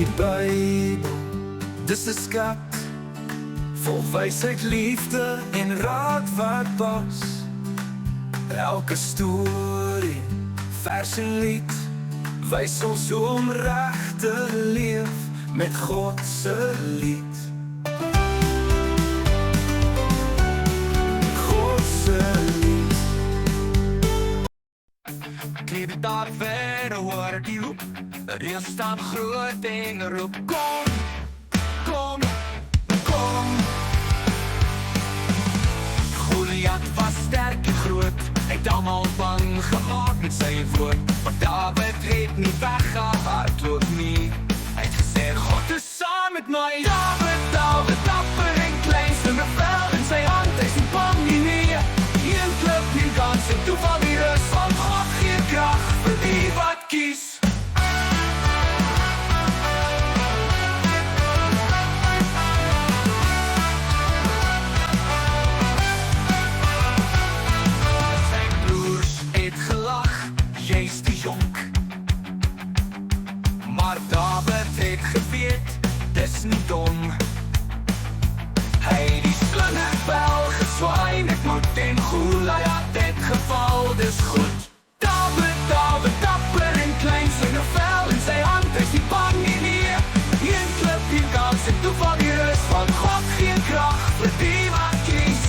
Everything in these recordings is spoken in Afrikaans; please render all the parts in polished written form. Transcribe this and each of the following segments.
die Bybel, dis 'n skat vol wysheid, liefde en raad wat pas. Elke storie, vers en lied wys ons hoe om reg te leef met God se lied. God se lied. Ek leef daar verder hoor die roep, reël staan groot en roep, kom, kom, kom. Goliat was sterk en groot, hy het almal bang gemaak met sy woord. Maar Dawid het nie weggehardloop nie, hy het gesê God is saam met my. Dawid, Dawid, dapper en klein, sling 'n vel in sy hand, hy is nie bang nie. Een klip, een kans en toe val die rus van God, gee krag vir die wat kies. Maar Dawid het geweet, dis nie dom. Hy het die slingervel geswaai met moed en Goliat het geval, dis goed. Dawid, Dawid, dapper en klein, sling 'n vel in sy hand, hy is nie bang nie. Een klip, een kans en toe val die rus van God, geen krag vir die wat kies.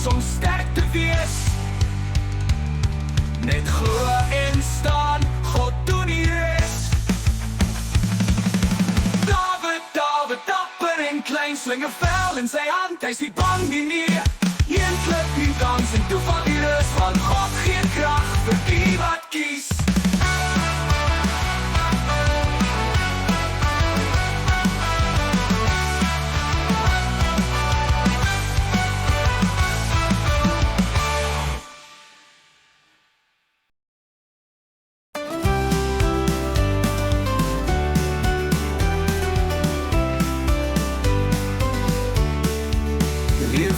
Om sterk te wees, net glo en staan, God doen die res. Dawid, Dawid, dapper en klein, sling 'n vel in sy hand, hy is nie bang nie. Een klip, een kans en toe val die rus van God, geen krag vir die wat kies.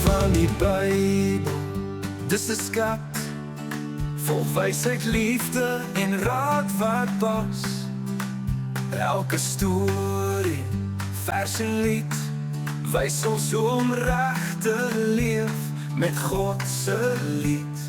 Van die Bybel, dis 'n skat vol wysheid, liefde en raad wat pas. Elke storie, vers en lied wys ons hoe om reg te leef met God se lied.